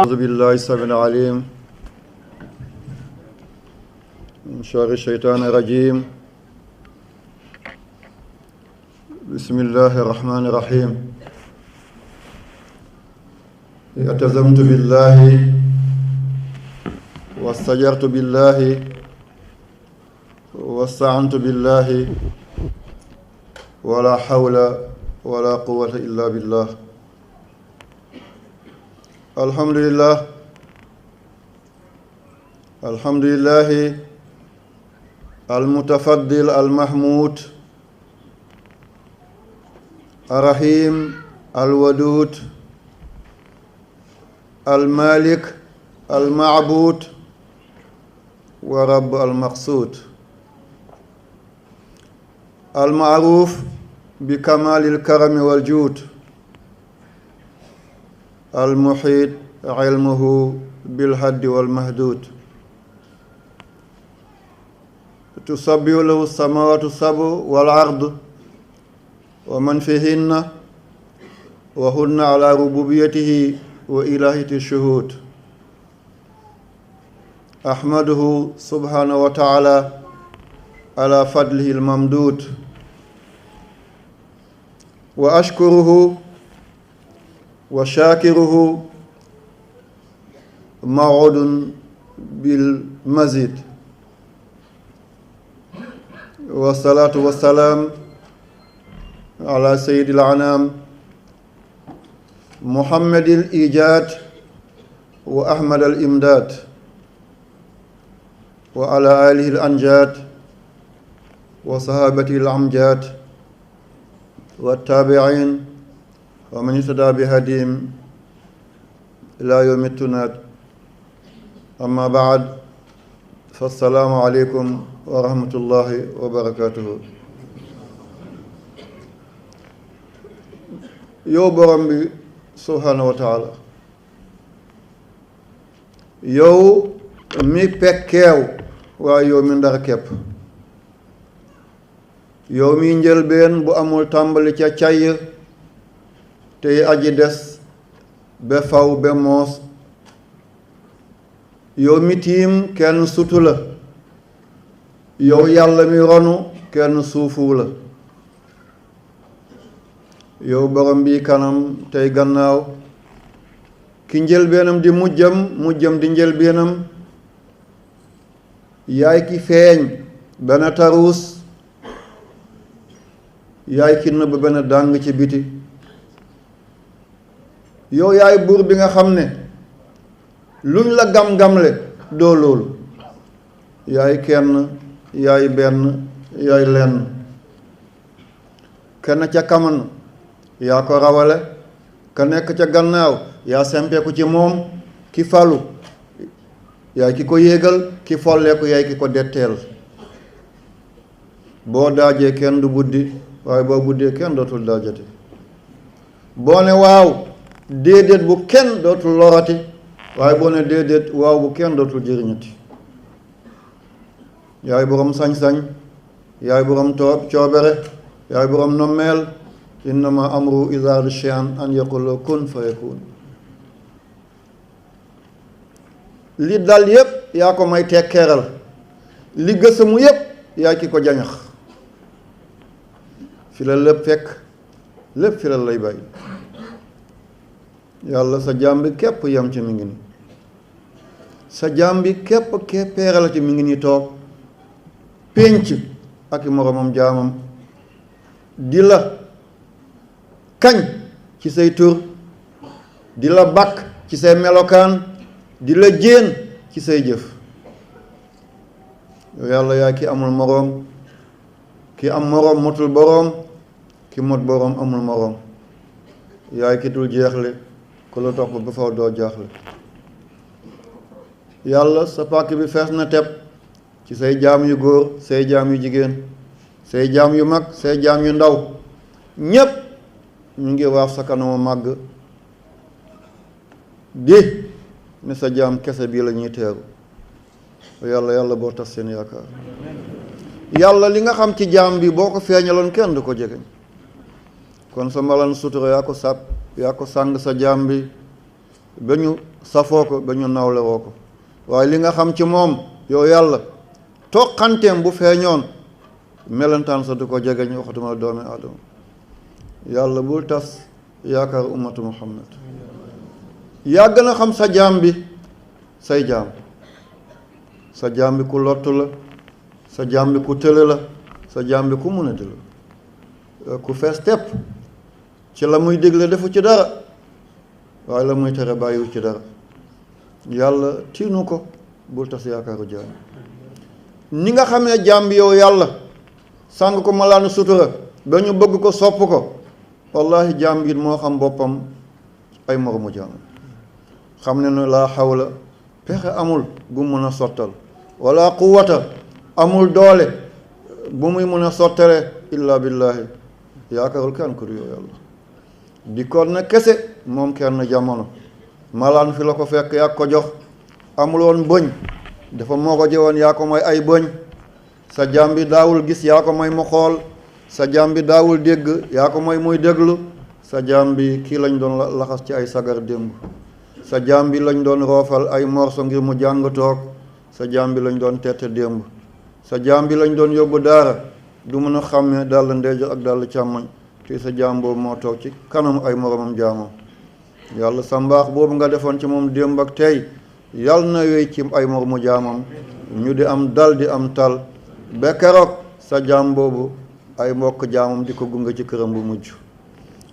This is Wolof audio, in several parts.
أعوذ بالله السميع العليم من شر الشيطان الرجيم. بسم الله الرحمن الرحيم. اعتصمت بالله واستجرت بالله واستعنت بالله ولا حول ولا قوة إلا بالله. الحمد لله المتفضل المحمود الرحيم الودود المالك المعبود ورب المقصود المعروف بكمال الكرم والجود المحيط علمه بالحد والمحدود. تسبح له السماوات السبع والأرض ومن فيهن وهن على ربوبيته وإلهية الشهود. أحمده سبحانه وتعالى على فضله الممدود وأشكره وشاكره موعود بالمزيد. والصلاة والسلام على سيد الأنام محمد الإيجاد وأحمد الإمداد وعلى آله الأنجاد وصحابته الأمجاد والتابعين ومن اهتدى بهديهم إلى يوم التناد. أما بعد فالسلام عليكم ورحمة الله وبركاته. yow borom bi subhaanahu wa taala, yow mi pekkeew waaye yow mi ndar kepp, yow mi njëlbeen bu amul tàmbali ca cay tey aji des ba faw ba moos, yow mi tiim kenn sutu la, yow yàlla mi ronu kenn suufu la, yow borom bi kanam tey gannaaw, ki njëlbeenam di mujjam di njëlbeenam, yaay ki feeñ benn taruus, yaay ki nëbb benn dàng ci biti, yow yaay buur bi nga xam ne luñ la gam-gamle doo loolu, yaay kenn, yaay benn, yaay lenn, kenn ca kaman yaa ko rawale, ka nekk ca gannaaw yaa sempeeku ci moom, ki falu yaay ki ko yéegal, ki folleeku yaay ki ko detteel. boo daajee kenn du buddi, waaye boo buddee kenn dootul daajati. boo ne waaw déedéet bu kenn dootul lorati, waaye boo ne déedéet waaw bu kenn dootul jëriñati. yaay borom sañ-sañ, yaay borom coobere, yaay borom nommeel. innama amru iza arada shay'an an yaqula kun fayakun. li dal yépp yaa ko may tekkeeral, li gësamu yépp yaa ki ko jañax. fi la lépp fekk, lépp fi la lay bàyyi. yàlla sa jaam bi képp yam ci mi ngi nii, sa jaam bi képp keppeeral ci mi ngi nii toog pénc ak i moromam jaamam di la kañ ci say tur, di la bakk ci say melokaan, di la jéen ci say jëf. yow yàlla yaa ki amul moroom, ki am moroom motul boroom, ki mot boroom amul moroom, yaay ki dul jeexle, ku la topp ba faw doo jaaxle. yàlla sa pàkk bi fees na tepp ci say jaam yu góor, say jaam yu jigéen, say jaam yu mag, say jaam yu ndaw, ñépp ñu ngi waaf sa kanama màgg di ne sa jaam kese bii la ñuy teeru. yàlla boo tas seen yaakaar. yàlla li nga xam ci jaam bi boo ko feeñaloon kenn du ko jegeñ. kon sa malan sutura yaa ko sàng sa jaam bi ba ñu safoo ko ba ñu nawlewoo ko waaye li nga xam ci moom yow yàlla toqanteem bu feeñoon melentaan sa du ko jegeñ waxatuma doomi aadama yàlla bul tas yaakaar ummatu muhammad yaa gën a xam sa jaam bi say jaam sa jaam bi ku lottu la sa jaam bi ku tële la sa jaam bi ku mun a di la ku fees tepp ci la muy digle defu ci dara waaye la muy tere bàyyiwu ci dara yàlla tiinu ko bul tas yaakaaru jaam ni nga xamee jaam bi yow yàlla sàng ko malaanu sutura ba ñu bëgg ko sopp ko wallahi jaam bi moo xam boppam ay moromu jaam xam ne ne laa xawla pexe amul bu mun a sottal wala quwwata amul doole bu muy mun a sottale illa billahi yaakaarul kenn ku du yow yàlla di kon na kese moom kenn jamono malaan fi la ko fekk yaa ko jox amul woon bëñ dafa moo ko jëwoon yaa ko may ay bëñ sa jaam bi daawul gis yaa ko may mu xool sa jaam bi daawul dégg yaa ko may muy déglu sa jaam bi kii lañ doon laxas ci ay sagar démb sa jaam bi lañ doon roofal ay morso ngir mu jàng toog sa jaam bi lañ doon tette démb sa jaam bi lañ doon yóbbu daara du mën a xàmmee dàll ndeyjoor ak dàll càmmoñ te sa jaam boobu moo toog ci kanam ay moromam jaamam yàlla sa mbaax boobu nga defoon ci moom démb ak tey yàlla na wéy ci ay moromu jaamam ñu di am dal di am tal ba keroog sa jaam boobu ay mbokk jaamam di ko gunge ci këram bu mujj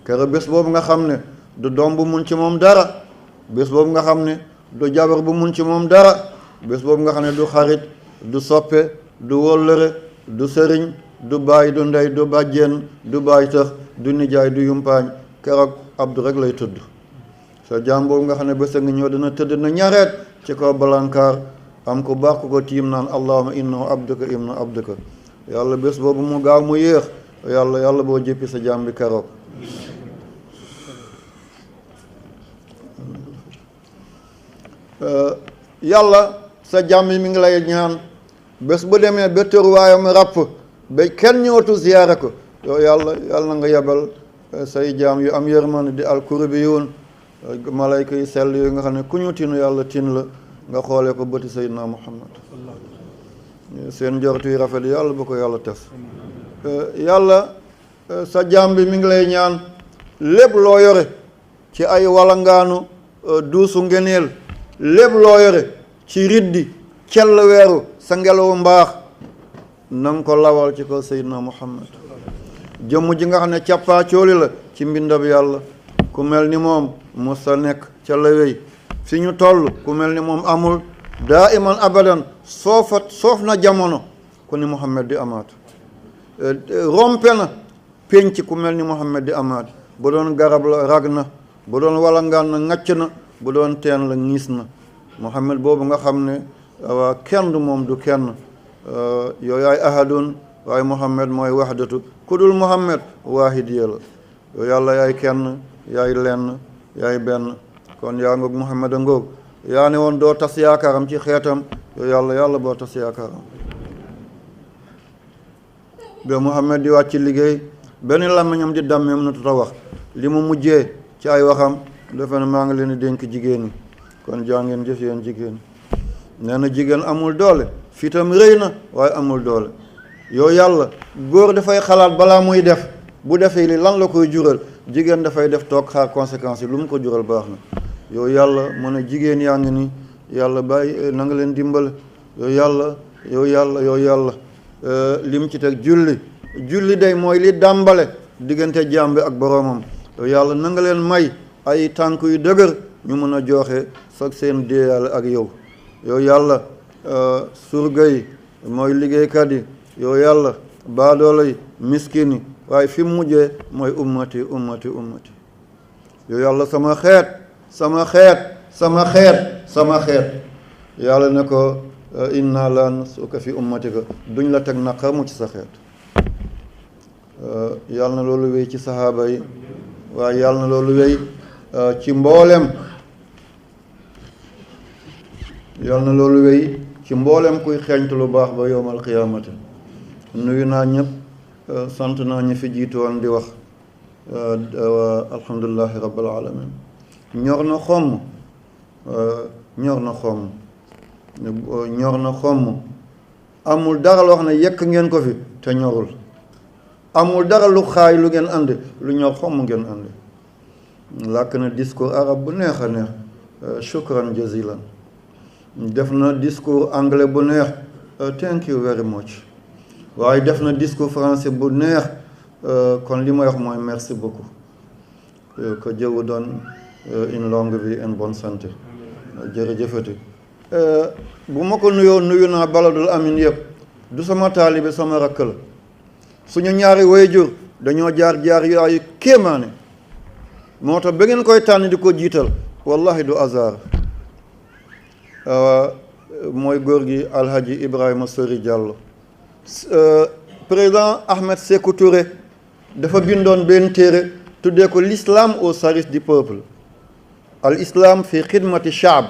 keroog bés boobu nga xam ne du doom bu mun ci moom dara bés boobu nga xam ne du jabar bu mun ci moom dara bés boobu nga xam ne du xarit du soppe du wóllëre du sëriñ du baay du ndey du bàjjeen du baay tëx du nijaay du yumpaañ keroog abdu rek lay tudd sa jaam boobu nga xam ne bés a ngi ñëw dina tëdd na ñareet ci kaw balankaar am ko baax ko tiim naan allahumma innahu abduka ibnu abduka yàlla bés boobu mu gaaw mu yéex yàlla boo jéppi sa jaam bi keroog yàlla sa jaam bi mi ngi lay ñaan bés bu demee ba tëruwaayam ràpp ba kenn ñëwatu ziyaare ko yow yàlla na nga yebal say jaam yu am yërmande di alkurubiyuun malayka yi sell yooyu nga xam ne ku ñu tinu yàlla tin la nga xoolee ko bëti sayyidina muhammad seen njortu yu rafet yàlla bu ko yàlla tes yàlla sa jaam bi mi ngi lay ñaan lépp loo yore ci ay walangaanu duusu ngeneel lépp loo yore ci riddi cell weeru sa ngelawu mbaax na nga ko lawal ci ko sayyidina muhammad jëmm ji nga xam ne cappaa cooli la ci mbindab yàlla ku mel ni moom mos sa nekk ca la wéy fi ñu toll ku mel ni moom amul daa iman abadan soof na jamono ku ni muhammad di amaat rompe na pénc ku mel ni muhammad di amaat bu doon garab la rag na bu doon walangaan na ŋacc na bu doon teen la ŋiis na muhammad boobu nga xam ne waa kenn du moom du kenn yow yaay ahadun waaye muhammad mooy wahdatu ku dul muhammad waahidiya la yow yàlla yaay kenn yaay lenn yaay benn kon yaa ngoog muhammad a ngoog yaa ne woon doo tas yaakaaram ci xeetam yow yàlla boo tas yaakaaram ba muhammad di wàcc liggéey benn làmmiñam di dammeem na tuta wax li mu mujjee ci ay waxam dafa ne maa ngi leen di dénk jigéen ñi kon jàngeen jëf yéen jigéen nee na jigéen amul doole fitam rëy na waaye amul doole yow yàlla góor dafay xalaat balaa muy def bu defee li lan la koy jural jigéen dafay def toog xaar conséquences yi lu mu ko jural baax na yow yàlla mu ne jigéen yaa ngi ni yàlla bàyyi na nga leen dimbale yow yàlla lim ci teg julli day mooy li dàmbale diggante jaam bi ak boroomam yow yàlla na nga leen may ay tànk yu dëgër ñu mën a joxe sax seen déeyal ak yow yàlla surga yi mooy liggéeykat yi yow yàlla baadoolo yi miskin yi waaye fi mu mujjee mooy ummati yow yàlla sama xeet yàlla ne ko inna la nasuka fi ummatika duñ la teg naqar mu ci sa xeet yàlla na loolu wéy ci sahaaba yi waaye yàlla na loolu wéy ci mboolem yàlla na loolu wéy ci mboolem kuy xeeñtu lu baax ba yowmal qiyaamati nuyu naa ñëpp sant naa ñi fi jiitu woon di wax alhamdulillahi rabbil alamin ñor na xomm ñor na xomm ñor na xomm amul dara loo xam ne yekk ngeen ko fi te ñorul amul dara lu xaay lu ngeen ànd lu ñor xomm ngeen ànd làkk na discours arabe bu neex a neex shukran jazilan def na discours anglais bu neex thank you very much waaye def na discours français bu neex kon li may wax mooy merci beaucoup que Dieu vous donne une longue vie et une bonne santé jërëjëfati bu ma ko nuyoo nuyu naa baladul amin yëpp du sama taalibe sama rakk la suñu ñaari waajur dañoo jaar yaayu kéemaane moo tax ba ngeen koy tànn di ko jiital wallahi du hasard mooy góor gi alhaji Ibrahima Sori Diallo président Ahmed Sékou Touré dafa bindoon benn téere tuddee ko l'islam au service du peuple al islam fi xidmati shaab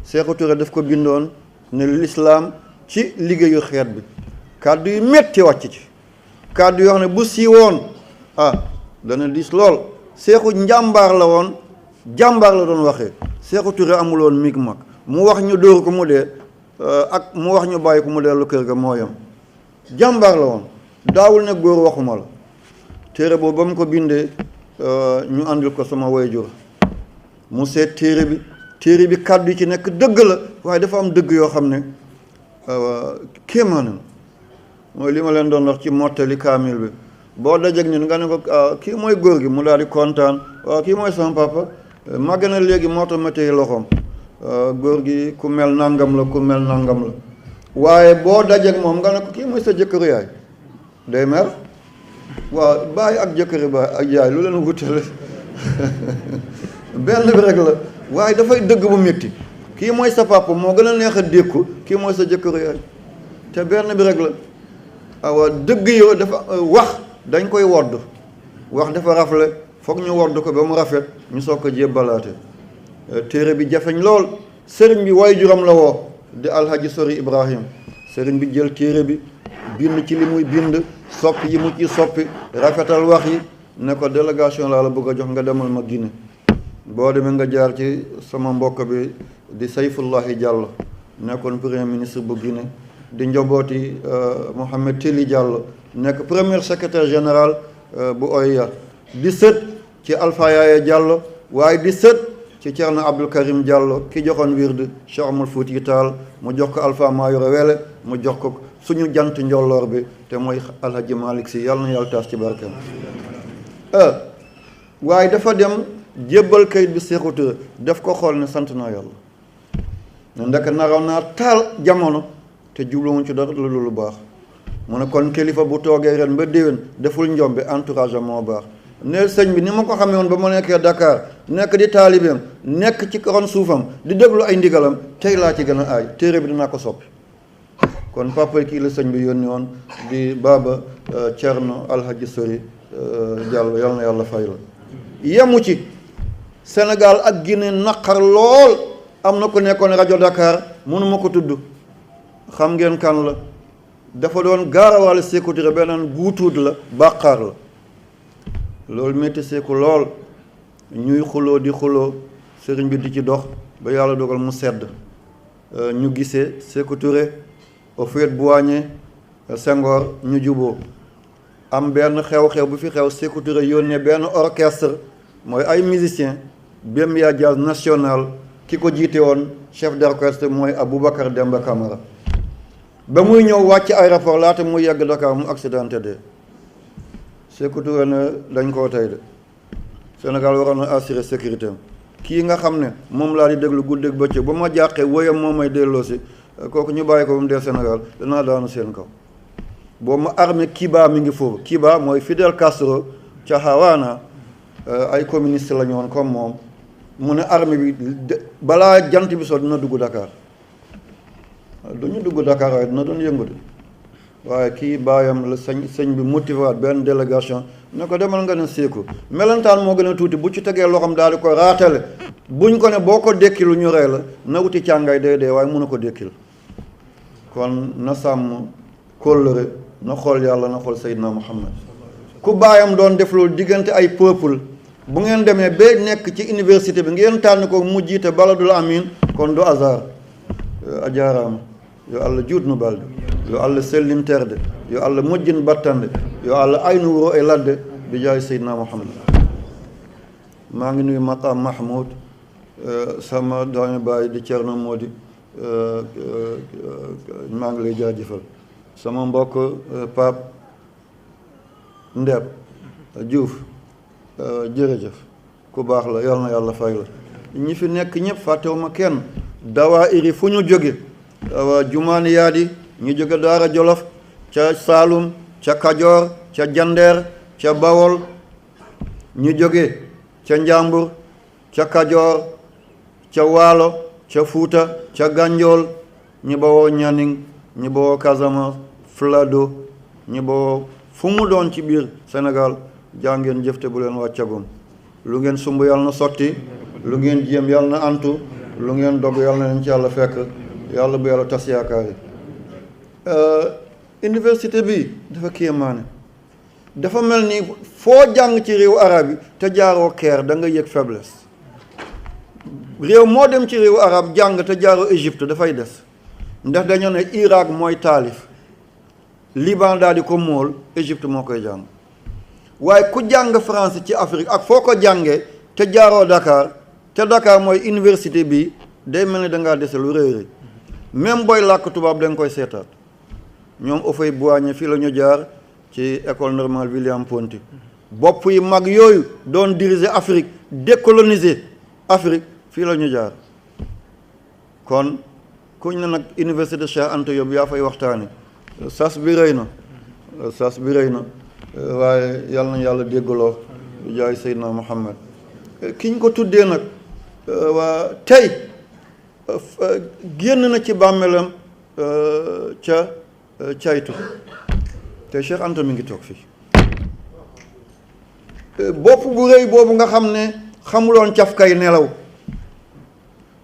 Sékou Touré daf ko bindoon ne l'islam ci liggéeyu xeet bi kàddu yu metti wàcc ci kàddu yoo xam ne bu siiwoon dana diis lool Sékou njàmbaar la woon jàmbaar la doon waxee Sékou Touré amuloon mig mag mu wax ñu dóor ko mu dee ak mu wax ñu bàyyi ko mu dellu kër ga mooyam jàmbaar la woon daawul ne góor waxuma la téere boobu ba mu ko bindee ñu àndil ko sama waajur mu seet téere bi kàddu yi ci nekk dëgg la waaye dafa am dëgg yoo xam ne kéemaanam mooy li ma leen doon wax ci mottali kaamil bi boo dajeeg ñun nga ne ko kii mooy góor gi mu daal di kontaan waaw kii mooy sama papa màgg na léegi moo tax ma téye loxoom góor gi ku mel nangam la ku mel nangam la waaye boo dajeeg moom nga ne ko kii mooy sa jëkkëru yaay day mer waaw bàyyi ak jëkkëru baay ak yaay lu leen wutale benn bi rek la waaye dafay dëgg bu métti kii mooy sa papa moo gën a neex a dékku kii mooy sa jëkkëru yaay te benn bi rek la awa dëgg yow dafa wax dañ koy wodd wax dafa rafle foog ñu wodd ko ba mu rafet ñu soog ko jébbalaate téere bi jafeñ lool sëriñ bi waajuram la woo di alhaji Sori Ibrahim sëriñ bi jël téere bi bind ci li muy bind soppi yi mu ci soppi rafetal wax yi ne ko délégation laa la bëgg a jox nga demal ma Guinée boo demee nga jaar ci sama mbokk bi di Sayfullahi Diallo nekkoon premier ministre bu Guinée di njabooti Mohamed Teli Diallo nekk premier secrétaire général bu OIA di sët ci Alpha Yaya Diallo waaye di sët ci Thierno Abdou Karim Diallo ki joxoon wird Cheikh Omar Fouti Tall mu jox ko Alpha Mayoro Wele mu jox ko suñu jant njolloor bi te mooy Alhaji Malick Sy yàlla na yàlla taas ci barkeem waaye dafa dem jébbal kayit bi Sékou Touré def ko xool ne sant naa yàlla ne ndek naroon naa taal jamono te jubluwuñ ci dara lu baax mu ne kon kilifa bu toogee ren ba déwén deful njombe entourage moo baax ne sëñ bi ni ma ko xamee woon ba ma nekkee Dakar nekk di taalibeem nekk ci ron suufam di déglu ay ndigalam tey laa ci gën a aay téere bi dinaa ko soppi kon papa kii la sëñ bi yónni woon di Baba Thierno Alhaji Sori Diallo yal na yàlla fay la yemu ci Sénégal ak Guinée naqar lool am na ku nekkoon rajo Dakar mënuma ko tudd xam ngeen kan la dafa doon gaarawaale Sékou Touré beneen guutuut la bàqaar la loolu métti Sékou lool ñuy xuloo di xuloo sëriñ bi di ci dox ba yàlla dogal mu sedd ñu gisee Sékou Touré Houphouët-Boigny Senghor ñu juboo am benn xew-xew bu fi xew Sékou Touré yónnee benn orchestre mooy ay musiciens Bembeya Jazz National ki ko jiite woon chef d'orchestre mooy Aboubacar Demba Camara ba muy ñëw wàcc aéroport laata muy yegg Dakar mu accidenté de Sékou Touré ne dañ koo tey de Sénégal waroon na assurer sécurité am kii nga xam ne moom laa di déglu guddeeg bëccëg ba ma jàqee woyam moo may delloosi kooku ñu bàyyi ko ba mu dee Sénégal danaa daanu seen kaw boobu ma armée Kiba mi ngi foofu Kiba mooy Fidel Castro ca Havana ay communiste la ñu woon comme moom mu ne armée bi balaa jant bi soo dina dugg Dakar du ñu dugg Dakar waaye dina doon yëngu de waaye kii baayam la sëñ bi motivé waat benn délégation ne ko demal nga ne Sékou melentaan moo gën a tuuti bu ci tegee loxoom daal di ko raatale buñ ko ne boo ko dékkilu ñu rey la na wuti càngaay dee waaye mun a ko dékkil kon na sàmm kóllëre na xool yàlla na xool Seydina Muhammad ku baayam doon def loolu diggante ay peuple bu ngeen demee ba nekk ci université bi ngeen tànn ko mu jiite baladul amin kon du hasard a jaaraama yo Allah juutnu balde yo Allah sellinterde yo Allah moƴƴin battande yo Allah aynu wuro e ladde bi jaay seydina Muhammad maa ngi nuyu maqam Mahmoud sama doomi baay di Cerno Modi maa ngi lay jaajëfal sama mbokk Pape Ndeb Diouf jërëjëf ku baax la yal na yàlla fay la ñi fi nekk ñëpp fàttewuma kenn dawaa iri fu ñu jóge jumaani yaadi ñu jóge Daara Jolof ca Saalum ca Kajoor ca Jandeer ca Bawol ñu jóge ca Njàmbur ca Kajoor ca Waalo ca Fuuta ca Gànjool ñu bawoo Ñaning ñu bawoo Casamance Fuladu ñu bawoo fu mu doon ci biir Sénégal jàngeen jëfte bu leen wàccagum lu ngeen sumb yàlla na sotti lu ngeen jéem yàlla na antu lu ngeen dogg yàlla na leen ci yàlla fekk yàlla bu yàlla tas yaakaar yi université bi dafa kéemaane dafa mel ni foo jàng ci réewu arab yi te jaaroo Caire da nga yëg faiblesse réew moo dem ci réewu arab jàng te jaaroo Égypte dafay des ndax dañoo ne Irak mooy taalif Liban daal di ko móol Égypte moo koy jàng waaye ku jàng français ci Afrique ak foo ko jàngee te jaaroo Dakar te Dakar mooy université bi day mel ni dangaa dese lu rëy rëy même booy làkk tubaab da nga koy seetaat ñoom Houphouët-Boigny fii la ñu jaar ci école normale William Ponty bopp yi mag yooyu doon diriger Afrique décoloniser Afrique fii la ñu jaar kon kuñ ne nag université Cheikh Anta Diop yaa fay waxtaani sas bi rëy na waaye yàlla na yàlla déggaloo du jaay Seydina Muhammad ki ñu ko tuddee nag waa tey génn na ci bàmmeelam ca caytu te Cheikh Anta mi ngi toog fii bopp bu rëy boobu nga xam ne xamuloon cafkay nelaw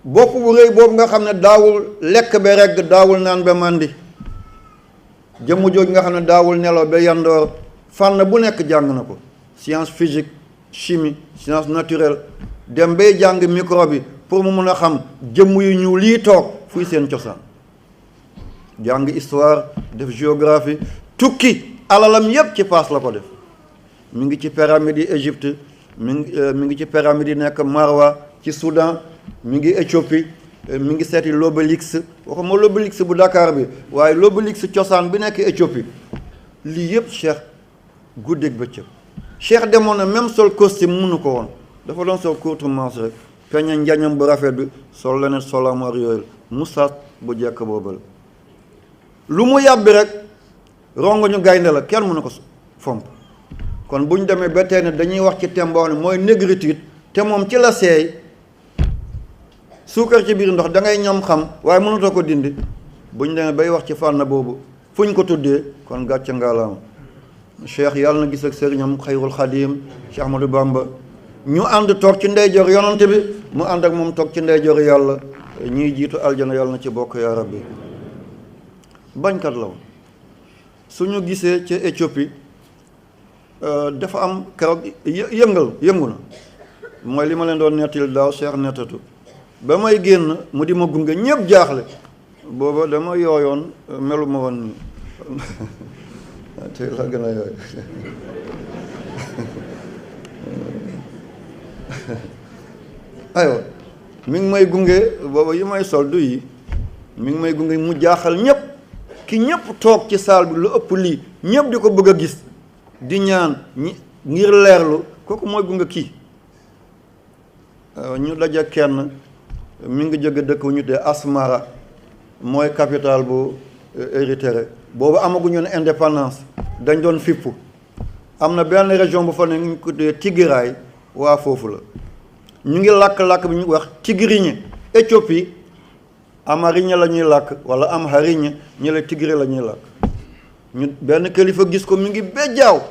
bopp bu rëy boobu nga xam ne daawul lekk ba regg daawul naan ba màndi jëmm jooj nga xam ne daawul nelaw ba yandoor fànn bu nekk jàng na ko science physique chimie science naturelle dem bay jàng micro bi pour mu mun a xam jëmm yu ñu lii toog fuy seen cosaan jàng histoire def géographie tukki alalam yépp ci paas la ko def mi ngi ci pyramide yi Égypte mi ngi ci pyramide yi nekk Marwa ci Soudan mi ngi Éthiopie mi ngi seeti l'obélisque waxuma l'obélisque bu Dakar bi waaye l'obélisque cosaan bi nekk Éthiopie lii yépp Cheikh guddeeg bëccëg Cheikh demoon na même sol costume munu ko woon dafa doon sol courte manche rek peñe njañam bu rafet bi sol leneen solamar yooyu moustache bu jekk boobal lu mu yàbbi rek rongo ñu gaynde la kenn mënu ko fomp kon bu ñu demee ba tey ne dañuy wax ci thème boo xam ne mooy négritude te moom ci la seey suukar ci biir ndox da ngay ñam xam waaye mënutoo ko dindi bu ñu demee bay wax ci fànn boobu fu ñu ko tuddee kon gàcce ngaalaama Cheikh yàlla na gis ak sëriñam Xayrul Xadim Cheikh Ahmadou Bamba ñu ànd toog ci ndeyjoor yonante bi mu ànd ak moom toog ci ndeyjoor yàlla ñiy jiitu aljana yàlla na ci bokk yaa rabbi bañkat la woon suñu gisee ca Éthiopie dafa am keroog yëngu na mooy li ma leen doon nettali daaw Cheikh nettatu ba may génn mu di ma gunge ñëpp jaaxle booba dama yooyoon melu ma woon nii tey la gën a yooyu aywa mi ngi may gunge booba yi may sol du yi mi ngi may gunge mu jaaxal ñëpp ki ñëpp toog ci saal bi lu ëpp lii ñëpp di ko bëgg a gis di ñaan ngir leerlu kooku mooy gunge kii ñu daje kenn mi ngi jóge dëkk bu ñu dee Asmara mooy capitale bu Érythrée boobu amaguñu ne indépendance dañ doon fippu am na benn région bu fa ne ñu ko dee Tigray waa foofu la ñu ngi làkk-làkk bi ñu wax tigriñe Éthiopie amariñe la ñuy làkk wala amhariñe ñi la tigre la ñuy làkk ñu benn kilifa gis ko mi ngi bejjaaw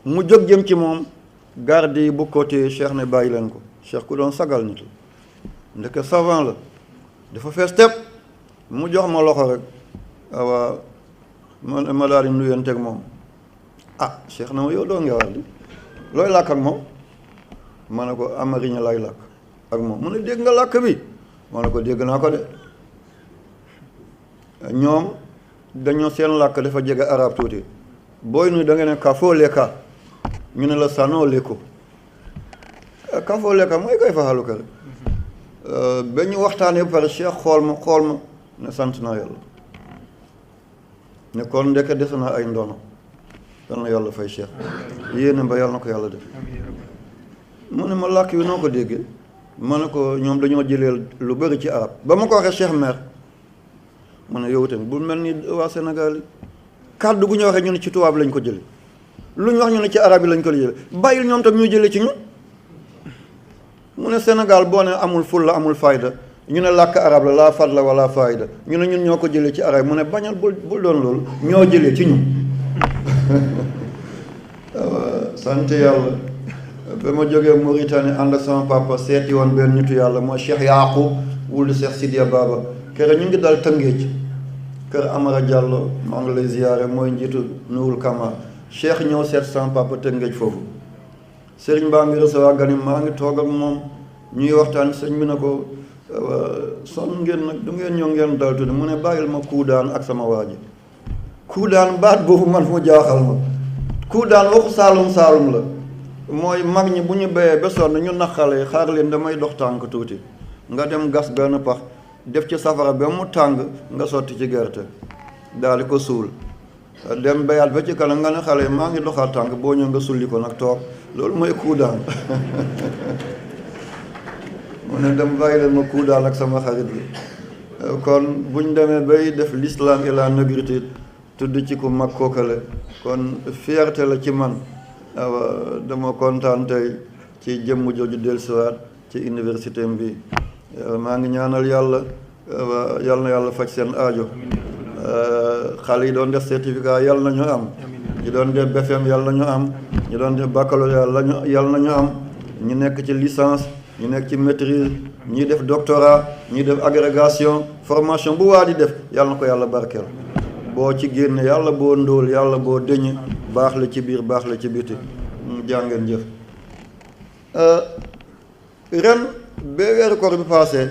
mu jóg jëm ci moom garde yi bu côté Cheikh ne bàyyi leen ko Cheikh ku doon sagal nit la ndeke savant la dafa fees tepp mu jox ma loxo rek waaw ma daal di nuyanteeg moom ah Cheikh na ma yow doo ngeewal di looy làkk ak moom ma ne ko amariña lay làkk ak moom mu ne dégg nga làkk bi ma ne ko dégg naa ko de ñoom dañoo seen làkk dafa jege arab tuuti booy nuy da nga ne kafoo lekka ñu ne la sanoo lekko kafoo lekka mooy koy faxalu kër ba ñu waxtaanee ba pare Cheikh xool ma ne sant naa yàlla ne kon ndeke des na ay ndono yal na yàlla fay Cheikh yéene ba yàlla na ko yàlla def mu ne ma làkk wi noo ko déggee ma ne ko ñoom dañoo jëleel lu bëri ci arab ba ma ko waxee Cheikh mer mu ne yow tamit bu mel ni waa Sénégal yi kàddu gu ñu waxee ñu ne ci tubaab lañ ko jële lu ñu wax ñu ne ci arab yi lañ ko jële bàyyil ñoom tam ñu jëlee ci ñun mu ne Sénégal boo ne amul ful la amul fayda ñu ne làkk arab la laa fadla wala fayda ñu ne ñun ñoo ko jëlee ci arab mu ne bañal bul doon loolu ñoo jëlee ci ñun sant yàlla ba ma jógee Mauritanie ànd ak sama papa seeti woon benn nitu yàlla mooy Cheikh Yaqub wuldu Cheikh Sidiya Baba kër ñu ngi dal Tëngéej kër Amara Diallo maa ngi lay ziyaare mooy njiitu Nuurul Kama Cheikh ñëw seet sama papa Tëngéej foofu sëriñ baa ngi recevoir gani maa ngi toog ak moom ñuy waxtaan sëñ bi ne ko sonn ngeen nag du ngeen ñëw ngeen dal tuuti mu ne bàyyil ma kuudaan ak sama waa ji kuudaan baat boobu man mu jaaxal ma kuudaan waxu saalum la mooy mag ñi bu ñu béyee ba sonn ñu naqale xaar leen damay dox tànk tuuti nga dem gas benn pax def ci safara ba mu tàng nga sotti ci gerte daal di ko suul dem béyaat ba ci kanam nga ne xale maa ngi doxal tànk boo ñëw nga sulli ko nag toog loolu mooy kuudaan mu ne dem bàyyi leen ma kuudaan ak sama xarit bi kon buñ demee bay def l'islam et la négritude tudd ci ku mag kookale kon fierté la ci man dama kontaan tey ci jëmm jooju dellusiwaat ci université bi maa ngi ñaanal yàlla yal na yàlla faj seen aajo xale yi doon def certificat yal na ñu am ñu doon def BFEM yal na ñu am ñu doon def baccalauréat yal na ñu am ñu nekk ci licence ñu nekk ci maîtrise ñi def doctorat ñi def agrégation formation bu waa di def yal na ko yàlla barkeel boo ci génne yàlla boo ndóol yàlla boo dëñ baax la ci biir baax la ci biti jàngeen jëf ren ba weeru koor bi passé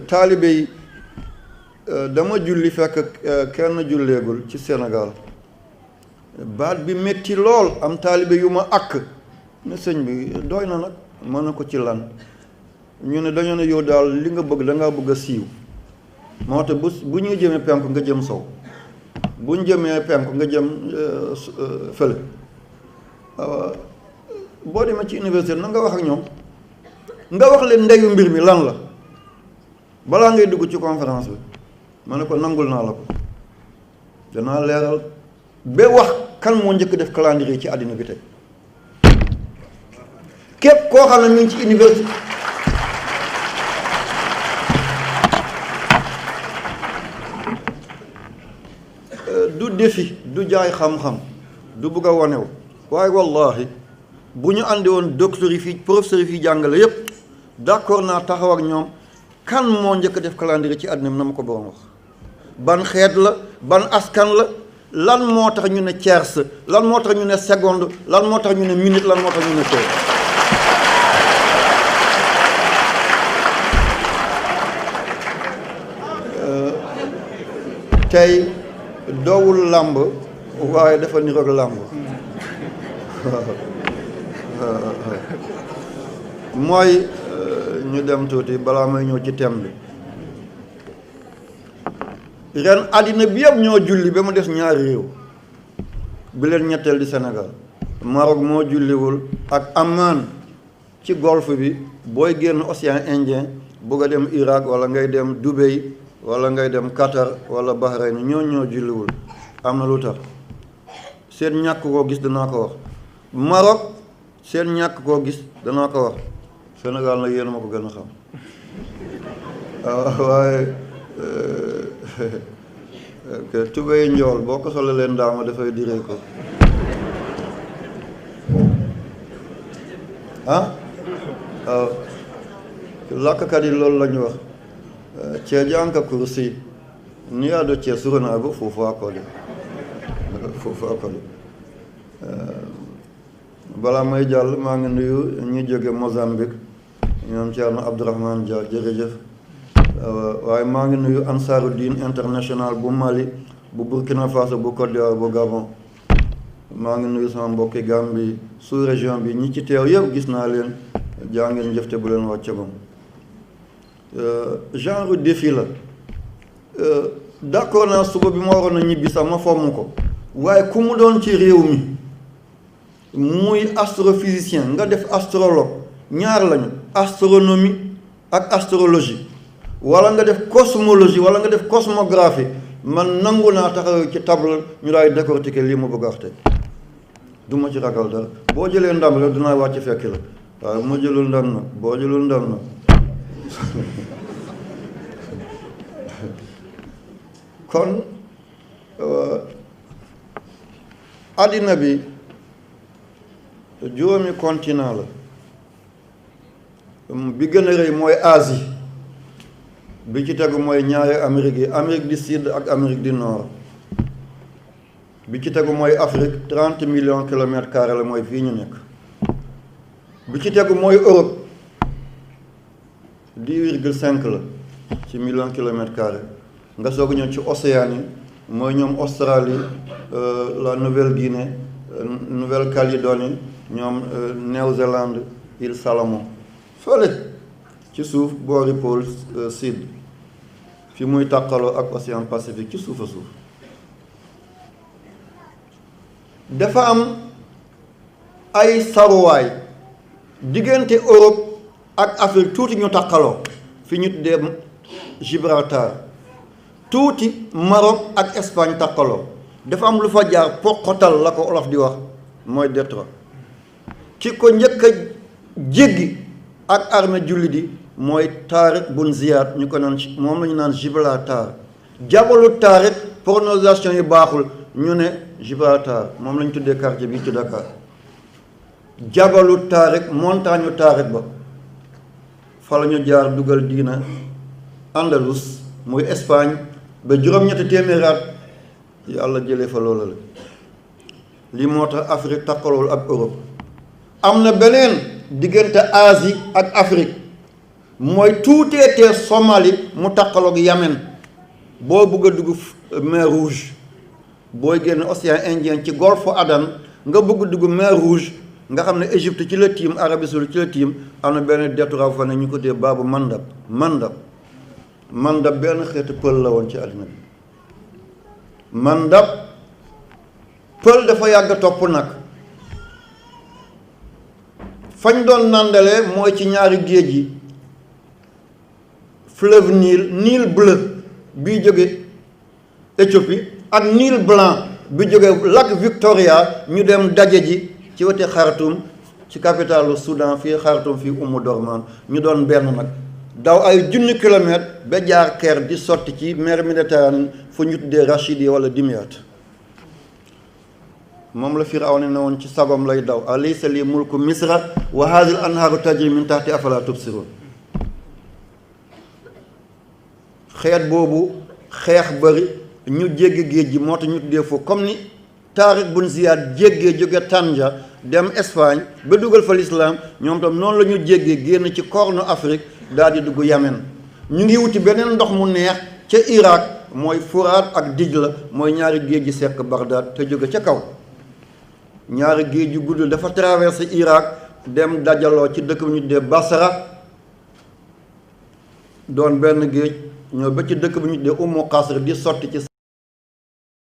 taalibe yi dama julli fekk kenn julleegul ci Sénégal baat bi métti lool am taalibe yu ma àkk ne sëñ bi doy na nag mën na ko ci lan ñu ne dañoo ne yow daal li nga bëgg da ngaa bëgg a siiw moo tax bu ñu jëmee penku nga jëm sow bu ñu jëmee penku nga jëm fële boo demee ci université na nga wax ak ñoom nga wax leen ndeyu mbir mi lan la balaa ngay dugg ci conférence bi ma ne ko nangul naa la ko danaa leeral ba wax kan moo njëkk def calendrier ci àddina bi tey képp koo xam ne mi ngi ci université du défi du jaay xam-xam du bugg a wanew waaye wallahi bu ñu àndi woon docteur yi fii professeur yi fii jàngale yépp d'accord naa taxaw ak ñoom kan moo njëkk def calendrier ci àddina bi na ma ko borom wax ban xeet la ban askan la lan moo tax ñu ne tiers lan moo tax ñu ne seconde lan moo tax ñu ne minute lan moo tax ñu ne tey doowul làmb waaye dafa niroog làmb mooy ñu dem tuuti balaa may ñëw ci thème bi ren àddina bi yëpp ñoo julli ba mu des ñaari réew bi leen ñetteel di Sénégal Maroc moo julliwul ak Amman ci golfe bi booy génn océan Indien bëgg a dem Irak wala ngay dem Dubaï wala ngay dem Qatar wala Bahreïn ñoo julliwul am na lu tax seen ñàkk koo gis danaa ko wax Maroc seen ñàkk koo gis danaa ko wax Sénégal nag yéen a ma ko gën a xam waaye tubéy njool boo ko solee leen daama dafay diree ko waaw làkkat yi loolu la ñu wax ceeje anka kursi ni yaado cee suranaago foofu akkode balaa may jàll maa ngi nuyu ñi jóge Mozambique ñoom Thierno Abdourahmane Dia jërëjëf waaye maa ngi nuyu Ansaruddin International bu Mali bu Burkina Faso bu Côte d'Ivoire bu Gabon maa ngi nuyu sama mbokki Gambie sous région bi ñi ci teew yëpp gis naa leen jaa ngeen jëfte bu leen wàcce bam genre défi la d'accord naa suba bi ma waroon a ñibbi sax ma fomm ko waaye ku mu doon ci réew mi muy astrophysicien nga def astrologue ñaar lañu astronomie ak astrologie wala nga def cosmologie wala nga def cosmographie man nangu naa taxaw ci table ñu laay décortiquer lii ma bëgg a wax tey du ma ci ragal dara boo jëlee ndam rek dinaa wàcc fekk la waaye ma jëlul ndam nag boo jëlul ndam nag kon àddina bi juróomi continent la bi gën a rëy mooy Asie bi ci tegu mooy ñaari Amérique yi Amérique du Sud ak Amérique du Nord bi ci tegu mooy Afrique 30 millions kilomètres carrés la mooy fii ñu nekk bi ci tegu mooy Europe 10,5 la ci millions kilomètres carrés nga soog a ñëw ci Océanie yi mooy ñoom Australie la Nouvelle-Guinée Nouvelle-Calédonie ñoom Nouvelle-Zélande île Salomon fële ci suuf boori pôle sud fi muy tàqaloo ak Océan Pacifique ci suuf a suuf dafa am ay saruwaay diggante Europe ak Afrique tuuti ñu tàqaloo fi ñu tuddee Gibraltar tuuti Maroc ak Espagne tàqaloo dafa am lu fa jaar poqotal la ko olof di wax mooy détroit ki ko njëkk a jéggi ak armée jullit yi mooy Tariq bun Ziyad ñu ko naan moom la ñu naan Gibraltar jabalu Tariq prononciation yi baaxul ñu ne Gibraltar moom la ñu tuddee quartier bi ci Dakar jabalu Tariq montagne u Tariq ba fa la ñu jaar dugal diina Andalus muy Espagne ba juróom-ñetti téeméeri at yàlla jëlee fa loola la lii moo tax Afrique takkalool ak Europe am na beneen diggante Asie ak Afrique mooy tuuteetee Somalie mu takkaloog Yémen boo bëgg a dugg mer Rouge booy génn océan Indien ci golfe Aden nga bëgg dugg mer Rouge nga xam ne Égypte ci la tiim Arabie Saoudite ci la tiim am na benn détroit fa ne ñu ko dee baabu Mandab benn xeetu pël la woon ci àddina bi Mandab pël dafa yàgg topp nag fañ doon nandalee mooy ci ñaari géej yi fleuve Nil bleu bi jóge Éthiopie ak Nil blanc bi jóge lac Victoria ñu dem daje ji ci wetu Khartoum ci capitalu Soudan fii Khartoum fii Dorman ñu doon benn nag daw ay junni kilomètre ba jaar Caire di sotti ci mer Méditerranée fu ñu tuddee Rachidi wala Dimyat moom la Firawna ne woon ci sagom lay daw alaysa li mulku misra wa haadihi al anhaaru tajri min tahti afala tubsirun xeet boobu xeex bëri ñu jéggi géej gi moo tax ñu tuddee foofu comme ni Tariq bun Ziyad jéggee jóge Tanja dem Espagne ba dugal fa l'islam ñoom tam noonu la ñu jéggee génn ci corne Afrique daal di dugg Yémen ñu ngi wuti beneen ndox mu neex ca Irak mooy Furaat ak Dijla mooy ñaari géej gi sekk Bagdad te jóge ca kaw ñaari géej yu gudd dafa traversé Irak dem dajaloo ci dëkk bi ñu tuddee Basra doon benn géej ñëw ba ci dëkk bi ñu tuddee Qasr di sotti ci